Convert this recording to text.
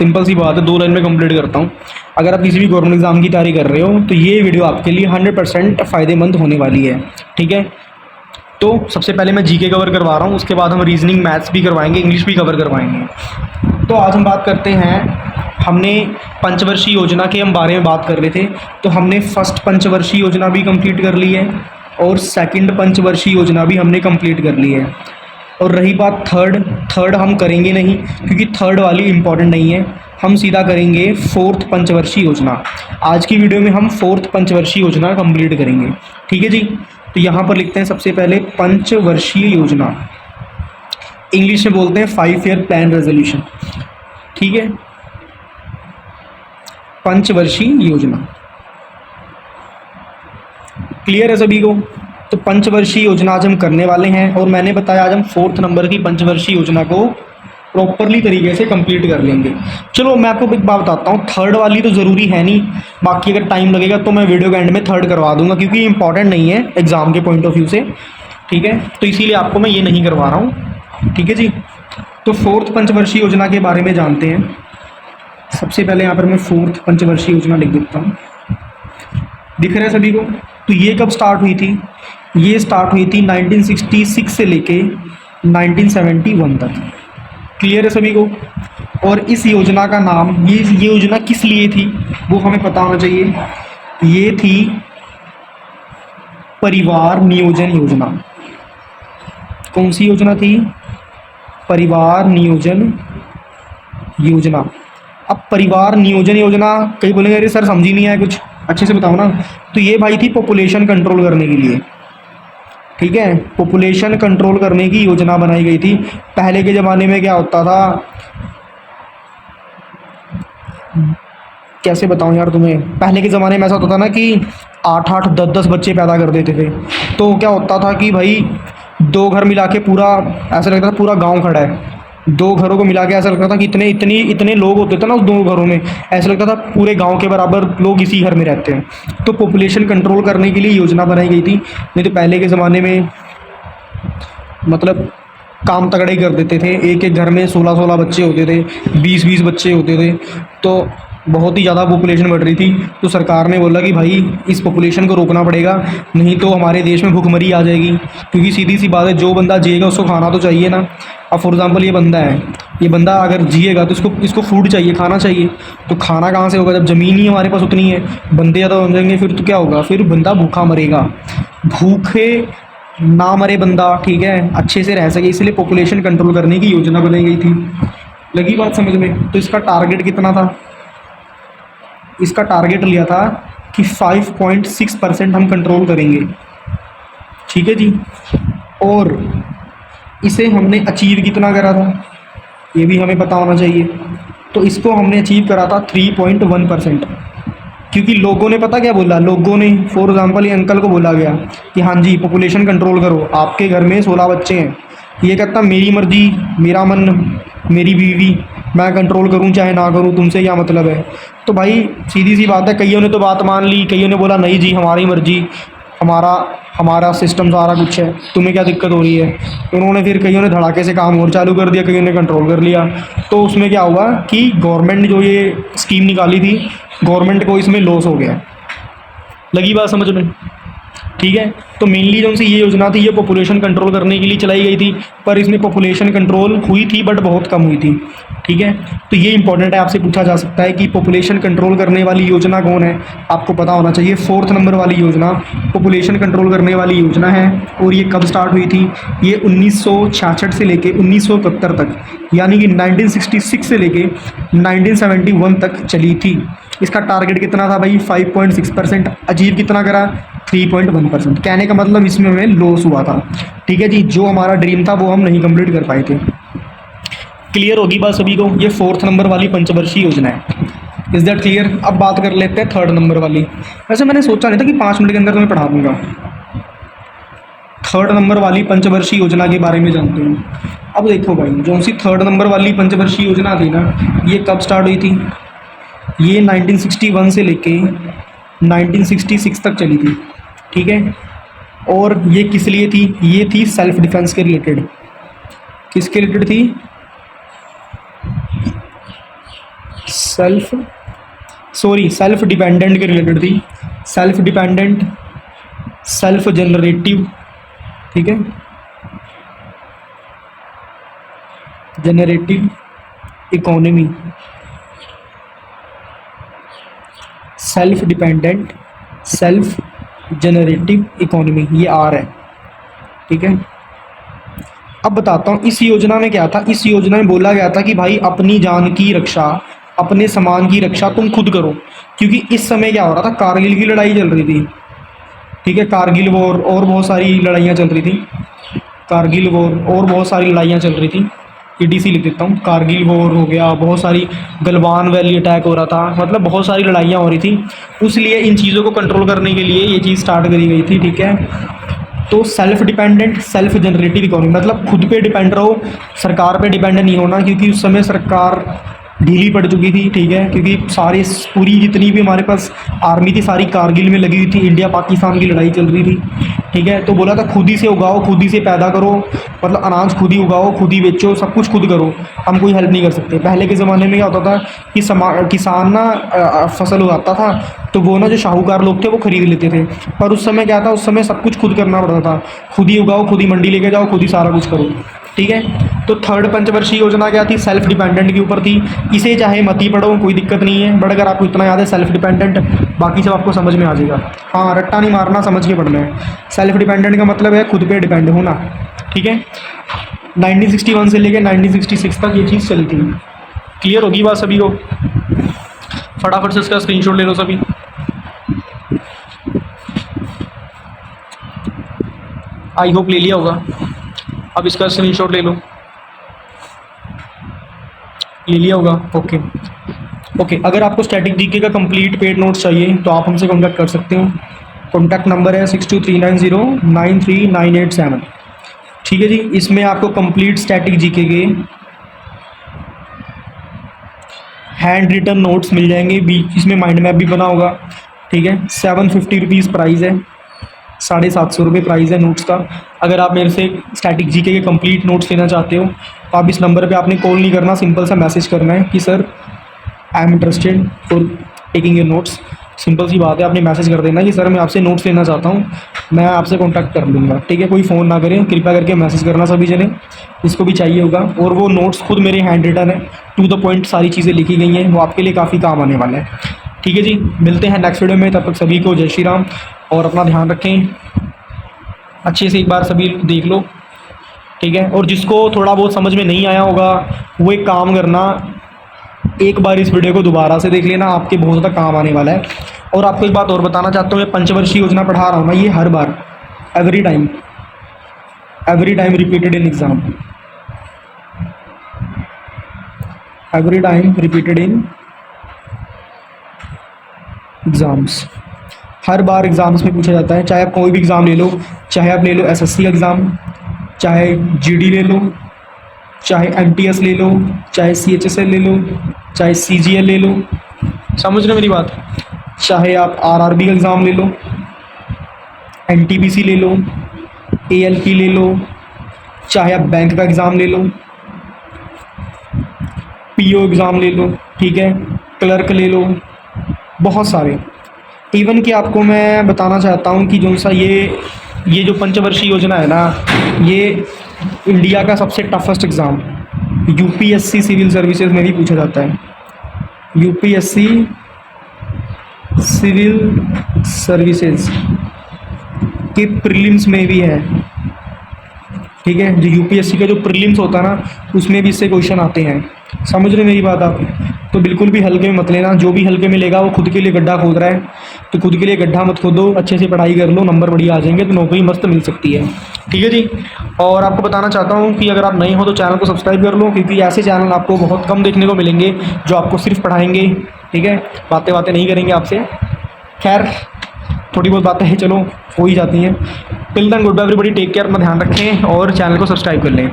Simple सी बात है, 2 लाइन में कंप्लीट करता हूँ। अगर आप किसी भी गवर्नमेंट एग्जाम की तैयारी कर रहे हो तो ये वीडियो आपके लिए 100% फ़ायदेमंद होने वाली है। ठीक है, तो सबसे पहले मैं जीके कवर करवा रहा हूँ, उसके बाद हम रीजनिंग, मैथ्स भी करवाएंगे, इंग्लिश भी कवर करवाएंगे। तो आज हम बात करते हैं, हमने पंचवर्षीय योजना के हम बारे में बात कर रहे थे। तो हमने फर्स्ट पंचवर्षीय योजना भी कंप्लीट कर ली है और सेकंड पंचवर्षीय योजना भी हमने कंप्लीट कर ली है। और रही बात थर्ड हम करेंगे नहीं, क्योंकि थर्ड वाली इम्पॉर्टेंट नहीं है। हम सीधा करेंगे फोर्थ पंचवर्षीय योजना। आज की वीडियो में हम फोर्थ पंचवर्षीय योजना कंप्लीट करेंगे। ठीक है जी, तो यहाँ पर लिखते हैं सबसे पहले पंचवर्षीय योजना, इंग्लिश में बोलते हैं 5 ईयर प्लान रेजोल्यूशन। ठीक है, पंचवर्षीय योजना क्लियर है सभी को? तो पंचवर्षीय योजना आज हम करने वाले हैं, और मैंने बताया आज हम 4th नंबर की पंचवर्षीय योजना को प्रॉपरली तरीके से कंप्लीट कर लेंगे। चलो मैं आपको एक बात बताता हूँ, थर्ड वाली तो ज़रूरी है नहीं, बाकी अगर टाइम लगेगा तो मैं वीडियो के एंड में थर्ड करवा दूंगा, क्योंकि इंपॉर्टेंट नहीं है एग्ज़ाम के पॉइंट ऑफ व्यू से। ठीक है, तो इसीलिए आपको मैं ये नहीं करवा रहा हूँ। ठीक है जी, तो 4th पंचवर्षीय योजना के बारे में जानते हैं। सबसे पहले यहाँ पर मैं 4th पंचवर्षीय योजना लिख देता हूँ, दिख रहा है सभी को? तो ये कब स्टार्ट हुई थी? ये स्टार्ट हुई थी 1966 से लेके 1971 तक। क्लियर है सभी को? और इस योजना का नाम, ये योजना किस लिए थी वो हमें पता होना चाहिए। ये थी परिवार नियोजन योजना। कौन सी योजना थी? परिवार नियोजन योजना। अब परिवार नियोजन योजना, कई बोलेंगे अरे सर समझ ही नहीं आया कुछ, अच्छे से बताओ ना। तो ये भाई थी पॉपुलेशन कंट्रोल करने के लिए। ठीक है, पॉपुलेशन कंट्रोल करने की योजना बनाई गई थी। पहले के ज़माने में क्या होता था, कैसे बताऊं यार तुम्हें, पहले के ज़माने में ऐसा होता था ना कि 8-8, 10-10 बच्चे पैदा कर देते थे। तो क्या होता था कि भाई 2 घर मिला के पूरा, ऐसा लगता था पूरा गांव खड़ा है। 2 घरों को मिला के ऐसा लगता था कि इतने लोग होते थे ना उस 2 घरों में, ऐसा लगता था पूरे गांव के बराबर लोग इसी घर में रहते हैं। तो पॉपुलेशन कंट्रोल करने के लिए योजना बनाई गई थी। नहीं तो पहले के ज़माने में मतलब काम तगड़े ही कर देते थे, एक एक घर में 16-16 बच्चे होते थे, 20-20 बच्चे होते थे, तो बहुत ही ज़्यादा पॉपुलेशन बढ़ रही थी। तो सरकार ने बोला कि भाई इस पॉपुलेशन को रोकना पड़ेगा, नहीं तो हमारे देश में भुखमरी आ जाएगी। क्योंकि सीधी सी बात है, जो बंदा जिएगा उसको खाना तो चाहिए ना। अब फॉर एग्जांपल ये बंदा है, ये बंदा अगर जिएगा तो इसको फूड चाहिए, खाना चाहिए। तो खाना कहाँ से होगा जब ज़मीन ही हमारे पास उतनी है, बंदे ज़्यादा बन जाएंगे, फिर तो क्या होगा, फिर बंदा भूखा मरेगा। भूखे ना मरे बंदा, ठीक है, अच्छे से रह सके, इसलिए पॉपुलेशन कंट्रोल करने की योजना बनाई गई थी। लगी बात समझ में? तो इसका टारगेट कितना था? इसका टारगेट लिया था कि 5.6% हम कंट्रोल करेंगे। ठीक है जी, और इसे हमने अचीव कितना करा था ये भी हमें पता होना चाहिए। तो इसको हमने अचीव करा था 3.1%। क्योंकि लोगों ने पता क्या बोला, लोगों ने फॉर एग्जांपल ये अंकल को बोला गया कि हाँ जी पॉपुलेशन कंट्रोल करो, आपके घर में 16 बच्चे हैं। ये कहता मेरी मर्जी, मेरा मन, मेरी बीवी, मैं कंट्रोल करूं चाहे ना करूं, तुमसे क्या मतलब है। तो भाई सीधी सी बात है, कईयों ने तो बात मान ली, कईयों ने बोला नहीं जी हमारी मर्जी, हमारा सिस्टम सारा कुछ है, तुम्हें क्या दिक्कत हो रही है। उन्होंने फिर कईयों ने धड़ाके से काम और चालू कर दिया, कईयों ने कंट्रोल कर लिया। तो उसमें क्या हुआ कि गवर्नमेंट ने जो ये स्कीम निकाली थी, गवर्नमेंट को इसमें लॉस हो गया। लगी बात समझ में? ठीक है, तो मेनली जो सी ये योजना थी ये पॉपुलेशन कंट्रोल करने के लिए चलाई गई थी, पर इसमें पॉपुलेशन कंट्रोल हुई थी बट बहुत कम हुई थी। ठीक है, तो ये इंपॉर्टेंट है, आपसे पूछा जा सकता है कि पॉपुलेशन कंट्रोल करने वाली योजना कौन है, आपको पता होना चाहिए। 4th नंबर वाली योजना पॉपुलेशन कंट्रोल करने वाली योजना है। और ये कब स्टार्ट हुई थी? ये 1966 से लेके 1971 तक, यानी कि 1966 से लेके 1971 तक चली थी। इसका टारगेट कितना था भाई? 5.6%। अचीव कितना करा? 3.1%। कहने का मतलब इसमें हमें लॉस हुआ था। ठीक है जी, जो हमारा ड्रीम था वो हम नहीं कंप्लीट कर पाए थे। क्लियर होगी बात सभी को? ये 4th नंबर वाली पंचवर्षीय योजना है। Is that clear? अब बात कर लेते हैं 3rd नंबर वाली। वैसे मैंने सोचा नहीं था कि 5 मिनट के अंदर मैं पढ़ा दूंगा। 3rd नंबर वाली पंचवर्षीय योजना के बारे में जानते हैं। अब देखो भाई, जो सी 3rd नंबर वाली पंचवर्षीय योजना थी ना, ये कब स्टार्ट हुई थी? ये 1961 से लेके 1966 तक चली थी। ठीक है, और ये किस लिए थी? ये थी सेल्फ डिफेंस के रिलेटेड। किसके रिलेटेड थी? सेल्फ डिपेंडेंट के रिलेटेड थी। सेल्फ डिपेंडेंट, सेल्फ जनरेटिव, ठीक है, generative economy, self dependent, self generative economy, ये आर है, ठीक है। अब बताता हूँ इस योजना में क्या था। इस योजना में बोला गया था कि भाई अपनी जान की रक्षा, अपने सामान की रक्षा तुम खुद करो, क्योंकि इस समय क्या हो रहा था, कारगिल की लड़ाई चल रही थी, ठीक है, कारगिल वॉर और बहुत सारी लड़ाइयाँ चल रही थी, कारगिल वॉर और बहुत सारी लड़ाइयाँ चल रही थी, EDC लिख देता हूँ, कारगिल वॉर हो गया, बहुत सारी गलवान वैली अटैक हो रहा था, मतलब बहुत सारी लड़ाइयाँ हो रही थी। उसलिए इन चीज़ों को कंट्रोल करने के लिए ये चीज़ स्टार्ट करी गई थी, ठीक है। तो self dependent, self generative economy मतलब खुद पे डिपेंड रहो, सरकार पे डिपेंड नहीं होना, क्योंकि उस समय सरकार ढीली पड़ चुकी थी, ठीक है, क्योंकि सारी पूरी जितनी भी हमारे पास आर्मी थी सारी कारगिल में लगी हुई थी, इंडिया पाकिस्तान की लड़ाई चल रही थी, ठीक है। तो बोला था खुद ही से उगाओ, खुद ही से पैदा करो, मतलब अनाज खुद ही उगाओ, खुद ही बेचो, सब कुछ खुद करो, हम कोई हेल्प नहीं कर सकते। पहले के ज़माने में क्या होता था कि किसान ना फसल उगाता था तो वो ना जो शाहूकार लोग थे वो खरीद लेते थे, पर उस समय क्या था, उस समय सब कुछ खुद करना पड़ता था, खुद ही उगाओ, खुद ही मंडी लेके जाओ, खुद ही सारा कुछ करो, ठीक है। तो थर्ड पंचवर्षीय योजना क्या थी, सेल्फ डिपेंडेंट के ऊपर थी। इसे चाहे मत ही पढ़ो, कोई दिक्कत नहीं है, बट अगर आपको इतना याद है सेल्फ डिपेंडेंट, बाकी सब आपको समझ में आ जाएगा। हाँ, रट्टा नहीं मारना, समझ के पढ़ना है। सेल्फ डिपेंडेंट का मतलब है खुद पे डिपेंड होना, ठीक है। 1961 से लेकर 1966 तक ये चीज़ चली थी। क्लियर होगी बात सभी को? फटाफट से इसका स्क्रीनशॉट ले लो सभी। आई होप ले लिया होगा। अब इसका स्क्रीनशॉट ले लो, ले लिया होगा, ओके। अगर आपको स्टैटिक जीके का कंप्लीट पेड नोट्स चाहिए तो आप हमसे कॉन्टैक्ट कर सकते हो। कॉन्टैक्ट नंबर है 6239093987, ठीक है जी। इसमें आपको कंप्लीट स्टैटिक जीके के हैंड रिटन नोट्स मिल जाएंगे, बीच इसमें माइंड मैप भी बना होगा, ठीक है। 750 रुपीज़ प्राइस है, 750 रुपये प्राइस है नोट्स का। अगर आप मेरे से स्टैटिक जीके के कंप्लीट नोट्स लेना चाहते हो तो आप इस नंबर पे आपने कॉल नहीं करना, सिंपल सा मैसेज करना है कि sir I am interested for taking your notes. Simple सी बात है, आपने मैसेज कर देना कि सर मैं आपसे नोट्स लेना चाहता हूँ, मैं आपसे कॉन्टैक्ट कर लूँगा, ठीक है। कोई फ़ोन ना करें, कृपया करके मैसेज करना सभी जने, जिसको भी चाहिए होगा। और वो नोट्स खुद मेरे हैंड रिटन है, टू द पॉइंट सारी चीज़ें लिखी गई हैं, वो आपके लिए काफ़ी काम आने वाला है, ठीक है जी। मिलते हैं नेक्स्ट वीडियो में, तब तक सभी को जय श्री राम और अपना ध्यान रखें। अच्छे से एक बार सभी देख लो, ठीक है। और जिसको थोड़ा बहुत समझ में नहीं आया होगा वो एक काम करना, एक बार इस वीडियो को दोबारा से देख लेना, आपके बहुत ज़्यादा काम आने वाला है। और आपको एक बात और बताना चाहता हूँ, ये पंचवर्षीय योजना पढ़ा रहा हूँ ना, ये हर बार every time repeated in exam, every time repeated in exams, हर बार एग्ज़ाम्स में पूछा जाता है। चाहे आप कोई भी एग्ज़ाम ले लो, चाहे आप ले लो SSC एग्ज़ाम, चाहे GD ले लो, चाहे MTS ले लो, चाहे CHSL ले लो, चाहे CGL ले लो, समझ रहे मेरी बात, चाहे आप RRB का एग्ज़ाम ले लो, NTPC ले लो, ALP ले लो, चाहे आप बैंक का एग्ज़ाम ले लो, PO एग्ज़ाम ले लो, ठीक है, क्लर्क ले लो, बहुत सारे। इवन कि आपको मैं बताना चाहता हूँ कि जो सा ये जो पंचवर्षीय योजना है ना, ये इंडिया का सबसे toughest exam UPSC civil services में भी पूछा जाता है। UPSC सिविल सर्विसेज के प्रीलिम्स में भी है, ठीक है। जो UPSC का जो प्रीलिम्स होता है ना, उसमें भी इससे क्वेश्चन आते हैं, समझ रहे मेरी बात आप? तो बिल्कुल भी हल्के में मत लेना, जो भी हल्के में लेगा वो खुद के लिए गड्ढा खोद रहा है, तो खुद के लिए गड्ढा मत खोदो, अच्छे से पढ़ाई कर लो, नंबर बढ़िया आ जाएंगे तो नौकरी मस्त मिल सकती है, ठीक है जी। और आपको बताना चाहता हूँ कि अगर आप नए हो तो चैनल को सब्सक्राइब कर लो, क्योंकि ऐसे चैनल आपको बहुत कम देखने को मिलेंगे जो आपको सिर्फ पढ़ाएंगे, ठीक है, बातें नहीं करेंगे आपसे। खैर थोड़ी बहुत बातें हैं, चलो हो ही जाती हैं। Till then good bye everybody, take care, अपना ध्यान रखें और चैनल को सब्सक्राइब कर लें।